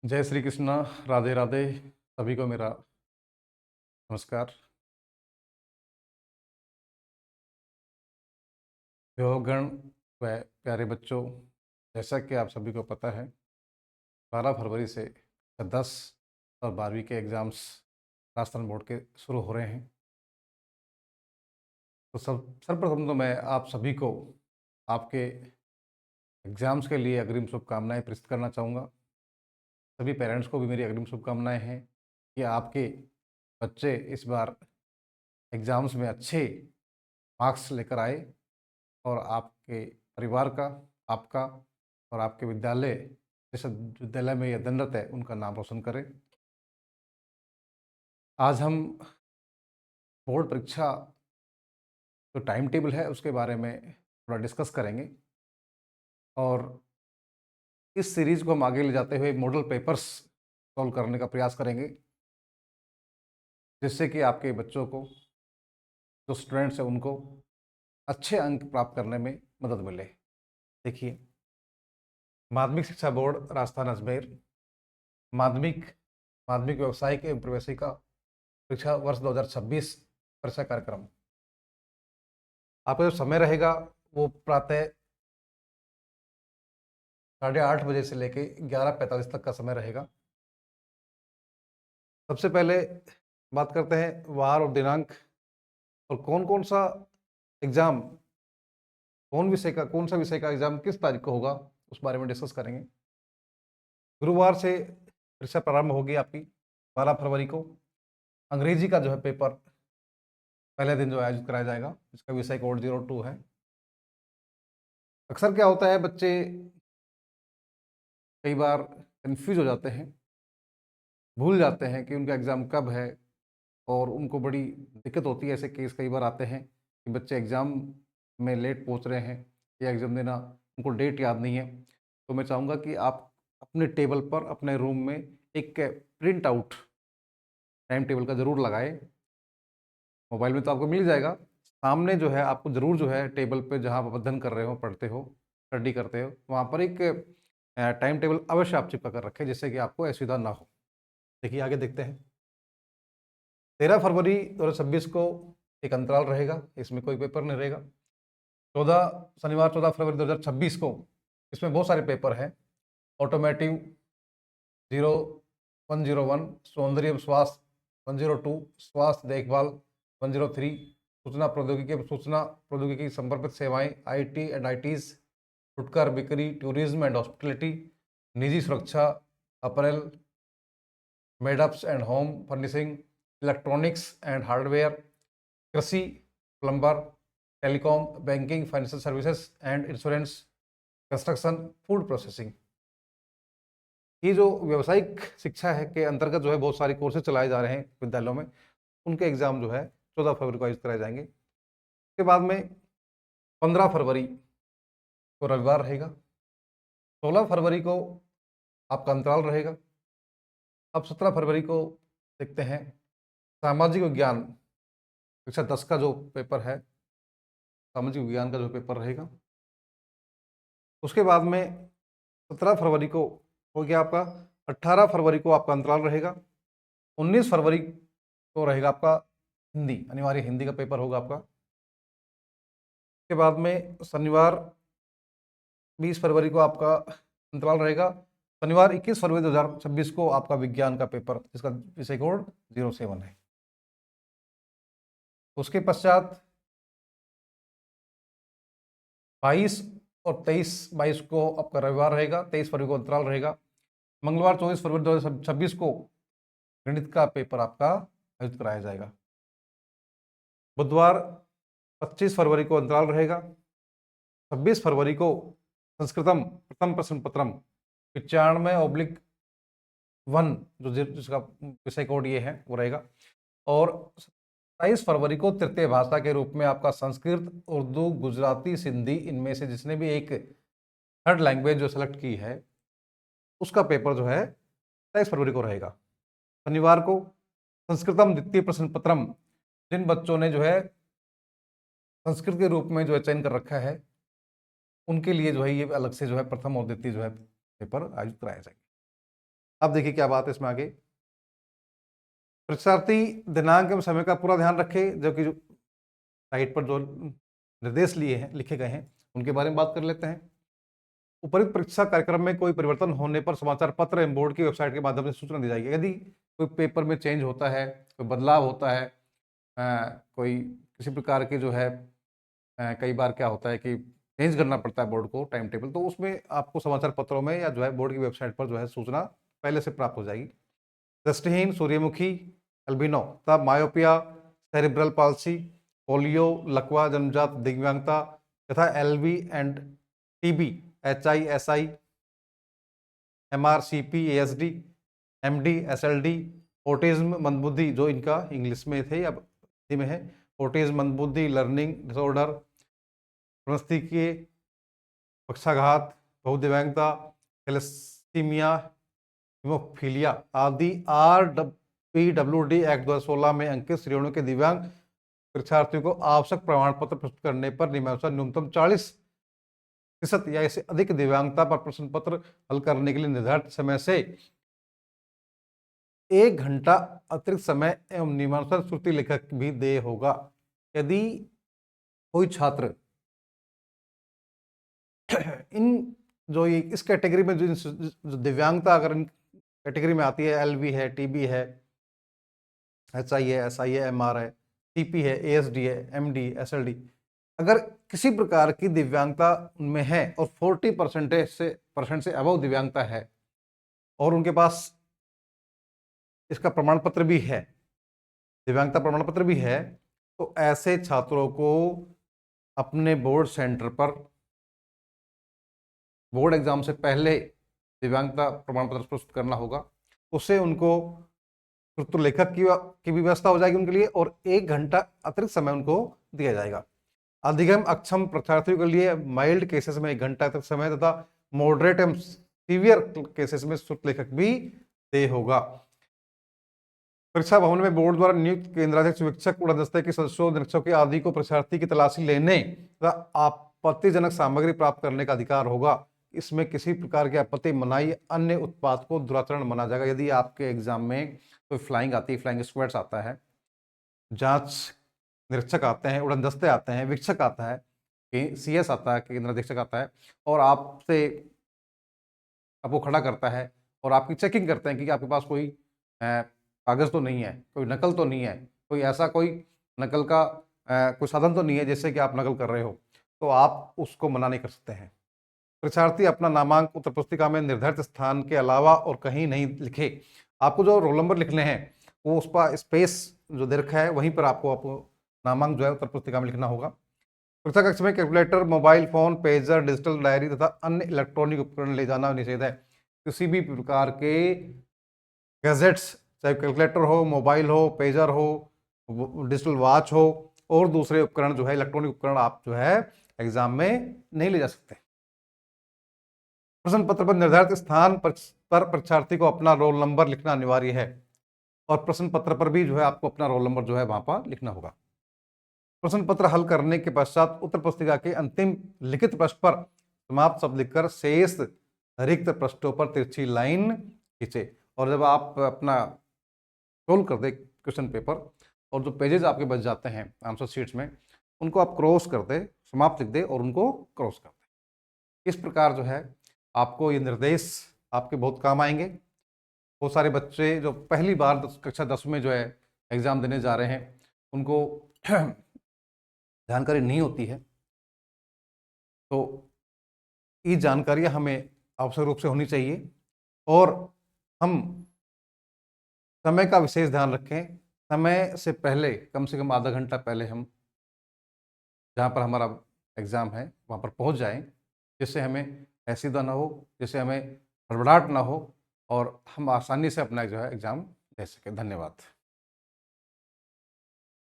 जय श्री कृष्णा। राधे राधे। सभी को मेरा नमस्कार। योगगण व प्यारे बच्चों, जैसा कि आप सभी को पता है, 12 फरवरी से 10 और 12वीं के एग्ज़ाम्स राजस्थान बोर्ड के शुरू हो रहे हैं। तो सर्वप्रथम तो मैं आप सभी को आपके एग्ज़ाम्स के लिए अग्रिम शुभकामनाएं प्रेषित करना चाहूँगा। सभी पेरेंट्स को भी मेरी अग्रिम शुभकामनाएं हैं कि आपके बच्चे इस बार एग्ज़ाम्स में अच्छे मार्क्स लेकर आए और आपके परिवार का, आपका और आपके विद्यालय, जिस विद्यालय में यह अध्ययनरत है, उनका नाम रोशन करें। आज हम बोर्ड परीक्षा जो टाइम टेबल है उसके बारे में थोड़ा डिस्कस करेंगे और इस सीरीज़ को हम आगे ले जाते हुए मॉडल पेपर्स सॉल्व करने का प्रयास करेंगे, जिससे कि आपके बच्चों को, जो स्टूडेंट्स हैं, उनको अच्छे अंक प्राप्त करने में मदद मिले। देखिए, माध्यमिक शिक्षा बोर्ड राजस्थान अजमेर माध्यमिक माध्यमिक व्यावसायिक एवं प्रवेशिका परीक्षा वर्ष 2026 परीक्षा कार्यक्रम। आपका जो समय रहेगा वो प्रातः 8:30 बजे से लेके 11:45 तक का समय रहेगा। सबसे पहले बात करते हैं वार और दिनांक और कौन कौन सा एग्ज़ाम, कौन सा विषय का एग्ज़ाम किस तारीख को होगा, उस बारे में डिस्कस करेंगे। गुरुवार से परीक्षा प्रारंभ होगी आपकी 12 फरवरी को। अंग्रेजी का जो है पेपर पहले दिन जो है आयोजित कराया जाएगा, जिसका विषय कोड 02 है। अक्सर क्या होता है, बच्चे कई बार कन्फ्यूज हो जाते हैं, भूल जाते हैं कि उनका एग्ज़ाम कब है और उनको बड़ी दिक्कत होती है। ऐसे केस कई बार आते हैं कि बच्चे एग्ज़ाम में लेट पहुंच रहे हैं या एग्ज़ाम देना उनको डेट याद नहीं है। तो मैं चाहूँगा कि आप अपने टेबल पर, अपने रूम में एक प्रिंट आउट टाइम टेबल का ज़रूर लगाएँ। मोबाइल में तो आपको मिल जाएगा, सामने जो है आपको ज़रूर जो है टेबल पे, जहाँ आप अध्ययन कर रहे हो, पढ़ते हो, स्टडी करते हो, वहाँ पर एक टाइम टेबल अवश्य आप चिपका कर रखें, जिससे कि आपको असुविधा ना हो। देखिए, आगे देखते हैं। 13 फरवरी 2026 को एक अंतराल रहेगा, इसमें कोई पेपर नहीं रहेगा। 14 फरवरी 2026 को इसमें बहुत सारे पेपर हैं। ऑटोमेटिव 0101, सौंदर्य एवं स्वास्थ्य 102, स्वास्थ्य देखभाल 103, सूचना प्रौद्योगिकी संपर्कित सेवाएं IT एंड ITs, फुटकर बिक्री, टूरिज्म एंड हॉस्पिटलिटी, निजी सुरक्षा, apparel, made ups and home furnishing, electronics and hardware, कृषि, plumber, telecom, banking, financial services and insurance, construction, food processing. ये जो व्यावसायिक शिक्षा है के अंतर्गत जो है बहुत सारे कोर्सेज चलाए जा रहे हैं विद्यालयों में, उनके एग्जाम जो है 14 फरवरी को आयोजित कराए जाएंगे। उसके बाद में 15 फरवरी को रविवार रहेगा। 16 फरवरी को आपका अंतराल रहेगा। अब 17 फरवरी को देखते हैं, सामाजिक विज्ञान कक्षा 10 का जो पेपर है, सामाजिक विज्ञान का जो पेपर रहेगा। उसके बाद में 17 फरवरी को हो गया आपका। 18 फरवरी को आपका अंतराल रहेगा। 19 फरवरी को रहेगा आपका हिंदी, अनिवार्य हिंदी का पेपर होगा आपका। उसके बाद में शनिवार 20 फरवरी को आपका अंतराल रहेगा। शनिवार 21 फरवरी 2026 को आपका विज्ञान का पेपर, जिसका विषय कोड 07 है। उसके पश्चात 22 और 22 को आपका रविवार रहेगा। 23 फरवरी को अंतराल रहेगा। मंगलवार 24 फरवरी 2026 को गणित का पेपर आपका आयोजित कराया जाएगा। बुधवार 25 फरवरी को अंतराल रहेगा। 26 फरवरी को संस्कृतम प्रथम प्रश्न पत्रम 95/1, जिसका विषय कोड ये है, वो रहेगा। और 27 फरवरी को तृतीय भाषा के रूप में आपका संस्कृत, उर्दू, गुजराती, सिंधी, इनमें से जिसने भी एक थर्ड लैंग्वेज जो सेलेक्ट की है, उसका पेपर जो है 27 फरवरी को रहेगा। शनिवार को संस्कृतम द्वितीय प्रश्न पत्रम, जिन बच्चों ने जो है संस्कृत के रूप में जो है चयन कर रखा है, उनके लिए जो है ये अलग से जो है प्रथम और द्वितीय जो है पेपर आयोजित कराए जाएंगे। अब देखिए क्या बात है इसमें आगे। परीक्षार्थी दिनांक एवं समय का पूरा ध्यान रखे, जो साइट पर जो निर्देश लिए हैं, लिखे गए हैं, उनके बारे में बात कर लेते हैं। उपरोक्त परीक्षा कार्यक्रम में कोई परिवर्तन होने पर समाचार पत्र एवं बोर्ड की वेबसाइट के माध्यम से सूचना दी जाएगी। यदि कोई पेपर में चेंज होता है, कोई बदलाव होता है, कोई किसी प्रकार की जो है कई बार क्या होता है कि चेंज करना पड़ता है बोर्ड को टाइम टेबल, तो उसमें आपको समाचार पत्रों में या जो है बोर्ड की वेबसाइट पर जो है सूचना पहले से प्राप्त हो जाएगी। दृष्टिहीन, सूर्यमुखी, एल्बिनो तथा मायोपिया, सेरिब्रल पाल्सी, पोलियो, लकवा, जन्मजात दिव्यांगता तथा L V and TB, HI, SI, MRCP, ASD, MD, SLD, autism, मंदबुद्धि, जो इनका इंग्लिश में थे अब हिंदी में है, ऑटिज्म, मंदबुद्धि, लर्निंग डिसऑर्डर, के पक्षाघात, बहुदिव्यांगता, थैलेसीमिया, हीमोफीलिया आदि RPWD एक्ट 2016 में अंकित श्रेणियों के दिव्यांग परीक्षार्थियों को आवश्यक प्रमाण पत्र प्रस्तुत करने पर नियमानुसार न्यूनतम 40% या इससे अधिक दिव्यांगता पर प्रश्न पत्र हल करने के लिए निर्धारित समय से 1 घंटा अतिरिक्त समय एवं नियमानुसार श्रुति लेखक भी देय होगा। यदि कोई छात्र इन जो ये इस कैटेगरी में जो दिव्यांगता अगर इन कैटेगरी में आती है, LV है, TB है, HI है, SI है, MR है, TP है, ASD है, MD, SLD, अगर किसी प्रकार की दिव्यांगता उनमें है और 40% से अबव दिव्यांगता है और उनके पास इसका प्रमाण पत्र भी है, दिव्यांगता प्रमाण पत्र भी है, तो ऐसे छात्रों को अपने बोर्ड सेंटर पर बोर्ड एग्जाम से पहले दिव्यांगता प्रमाण पत्र प्रस्तुत करना होगा। उससे उनको श्रुति लेखक की भी व्यवस्था हो जाएगी उनके लिए और 1 घंटा अतिरिक्त समय उनको दिया जाएगा। अधिगम अक्षम परीक्षार्थियों के लिए माइल्ड केसेस में 1 घंटा तक समय तथा मॉडरेट एवं सीवियर केसेस में श्रुति लेखक भी देय होगा। परीक्षा भवन में बोर्ड द्वारा नियुक्त केंद्राध्यक्ष, शिक्षक, उड़नदस्ते के सदस्यों, निरीक्षकों आदि को परीक्षार्थी की तलाशी लेने तथा आपत्तिजनक सामग्री प्राप्त करने का अधिकार होगा। इसमें किसी प्रकार की आपत्ति, मनाही, अन्य उत्पाद को दुराचरण माना जाएगा। यदि आपके एग्जाम में कोई फ्लाइंग आती है, फ्लाइंग स्क्वाड्स आता है, जांच निरीक्षक आते हैं, उड़नदस्ते आते हैं, वीक्षक आता है, CS आता है, केंद्राध्यक्षक आता है और आपको खड़ा करता है और आपकी चेकिंग करते हैं कि आपके पास कोई कागज तो नहीं है, कोई नकल तो नहीं है, कोई ऐसा कोई नकल का कोई साधन तो नहीं है जिससे कि आप नकल कर रहे हो, तो आप उसको मना नहीं कर सकते हैं। परीक्षार्थी अपना नामांक उत्तर पुस्तिका में निर्धारित स्थान के अलावा और कहीं नहीं लिखे। आपको जो रोल नंबर लिखने हैं वो उस पर स्पेस जो दे रखा है वहीं पर आपको नामांक जो है उत्तर पुस्तिका में लिखना होगा। परीक्षा कक्ष में calculator, mobile phone, pager, digital diary तथा अन्य इलेक्ट्रॉनिक उपकरण ले जाना निषेध है। किसी भी प्रकार के गैजेट्स, चाहे कैलकुलेटर हो, मोबाइल हो, पेजर हो, डिजिटल वॉच हो और दूसरे उपकरण जो है इलेक्ट्रॉनिक उपकरण आप जो है एग्जाम में नहीं ले जा सकते। प्रश्न पत्र पर निर्धारित स्थान पर परीक्षार्थी को अपना रोल नंबर लिखना अनिवार्य है और प्रश्न पत्र पर भी जो है आपको अपना रोल नंबर जो है वहां पर लिखना होगा। प्रश्न पत्र हल करने के पश्चात उत्तर पुस्तिका के अंतिम लिखित पृष्ठ पर समाप्त शब्द लिखकर शेष रिक्त पृष्ठों पर तिरछी लाइन खींचे और जब आप अपना सोल्व कर दे क्वेश्चन पेपर और जो पेजेस आपके बच जाते हैं आंसर शीट्स में, उनको आप क्रॉस कर दे, समाप्त लिख दे और उनको क्रॉस कर दे। इस प्रकार जो है आपको ये निर्देश आपके बहुत काम आएंगे। बहुत सारे बच्चे जो पहली बार कक्षा 10 में जो है एग्ज़ाम देने जा रहे हैं उनको जानकारी नहीं होती है, तो ये जानकारियाँ हमें आवश्यक रूप से होनी चाहिए और हम समय का विशेष ध्यान रखें। समय से पहले कम से कम आधा घंटा पहले हम जहाँ पर हमारा एग्ज़ाम है वहाँ पर पहुँच जाएं, जिससे हमें असुविधा ना हो, जिससे हमें हड़बड़ाहट ना हो और हम आसानी से अपना जो है एग्ज़ाम दे सकें। धन्यवाद।